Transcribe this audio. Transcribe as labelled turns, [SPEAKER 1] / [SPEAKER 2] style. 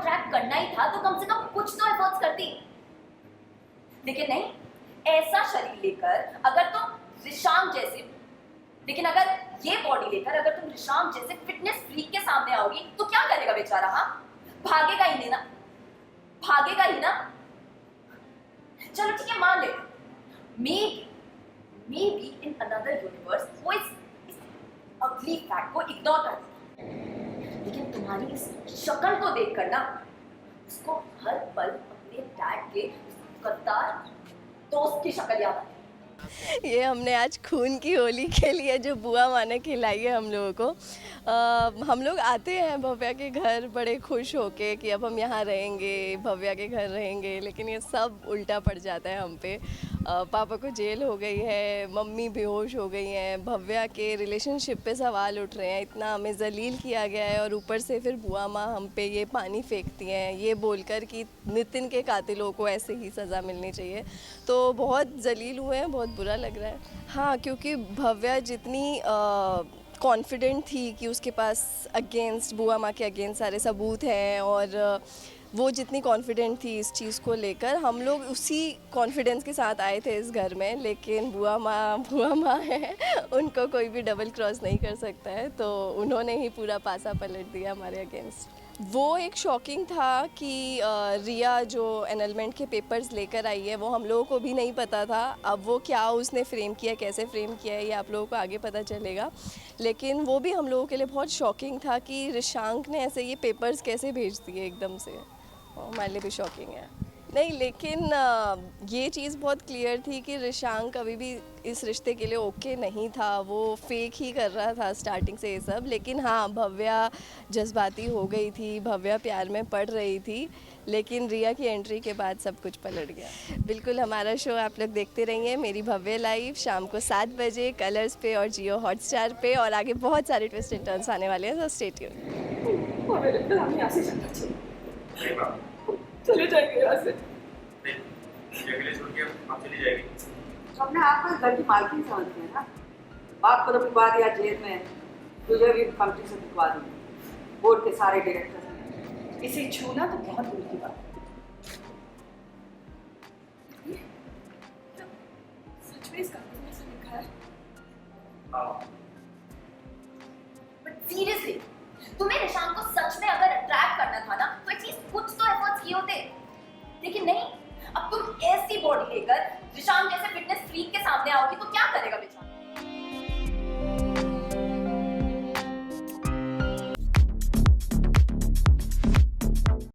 [SPEAKER 1] Attract करना ही था तो कम से कम कुछ तो एफर्ट्स करती। लेकिन नहीं, ऐसा शरीर लेकर अगर तुम रिशांक जैसे, लेकिन अगर ये बॉडी लेकर अगर तुम रिशांक जैसे फिटनेस फ्रीक के सामने आओगी तो क्या करेगा बेचारा? हाँ, भागेगा ही नहीं ना, भागेगा ही ना। चलो ठीक है, मान ले, maybe in another universe वो इस अगली फैक्ट को इग्नोर कर देगा, लेकिन तुम्हारी इस शक्ल को देखकर ना उसको हर पल अपने डैड के गद्दार दोस्त की शक्ल याद आती है।
[SPEAKER 2] ये हमने आज खून की होली के लिए जो बुआ माँ ने खिलाई है हम लोगों को। हम लोग आते हैं भव्या के घर बड़े खुश होके कि अब हम यहाँ रहेंगे, भव्या के घर रहेंगे, लेकिन ये सब उल्टा पड़ जाता है हम पे। पापा को जेल हो गई है, मम्मी बेहोश हो गई हैं, भव्या के रिलेशनशिप पे सवाल उठ रहे हैं, इतना हमें जलील किया गया है, और ऊपर से फिर बुआ माँ हम पे ये पानी फेंकती हैं ये बोलकर कि नितिन के कातिलों को ऐसे ही सज़ा मिलनी चाहिए। तो बहुत जलील हुए हैं, बहुत बुरा लग रहा है। हाँ, क्योंकि भव्या जितनी कॉन्फिडेंट थी कि उसके पास अगेंस्ट, बुआ माँ के अगेंस्ट सारे सबूत हैं, और वो जितनी कॉन्फिडेंट थी इस चीज़ को लेकर, हम लोग उसी कॉन्फिडेंस के साथ आए थे इस घर में। लेकिन बुआ माँ है, उनको कोई भी डबल क्रॉस नहीं कर सकता है, तो उन्होंने ही पूरा पासा पलट दिया हमारे अगेंस्ट। वो एक शॉकिंग था कि रिया जो एनलमेंट के पेपर्स लेकर आई है वो हम लोगों को भी नहीं पता था। अब वो क्या उसने फ्रेम किया, कैसे फ्रेम किया है, ये आप लोगों को आगे पता चलेगा। लेकिन वो भी हम लोगों के लिए बहुत शॉकिंग था कि रिशांक ने ऐसे ये पेपर्स कैसे भेज दिए एकदम से, हमारे लिए भी शॉकिंग है। नहीं, लेकिन ये चीज़ बहुत क्लियर थी कि रिशांक कभी भी इस रिश्ते के लिए ओके नहीं था, वो फेक ही कर रहा था स्टार्टिंग से ये सब। लेकिन हाँ, भव्या जज्बाती हो गई थी, भव्या प्यार में पड़ रही थी, लेकिन रिया की एंट्री के बाद सब कुछ पलट गया। बिल्कुल, हमारा शो आप लोग देखते रहिए, मेरी भव्य लाइव, शाम को 7 बजे कलर्स पे और जियो हॉटस्टार पे, और आगे बहुत सारे ट्विस्ट एंड टर्न्स आने वाले हैं, तो स्टे ट्यून्ड।
[SPEAKER 3] चले जाएंगे यहाँ से।
[SPEAKER 4] हमने आपको घर की मालकिन समझते हैं ना। बाप को तो बिकवा दिया जेल में, तुझे भी कंपनी से बिकवा दिया, बोर्ड के सारे डायरेक्टर।
[SPEAKER 3] इसे छूना तो बहुत दूर की बात। सच में इस कागज में ऐसा लिखा है?
[SPEAKER 1] बट सीरियसली, तुम्हें रिशांक को सच में अगर अट्रैक्ट करना था ना तो एटलीस्ट कुछ तो एफर्ट्स किए होते। लेकिन नहीं, अब तुम ऐसी बॉडी लेकर रिशांक जैसे फिटनेस फ्रीक के सामने आओगी तो क्या करेगा बेचारा?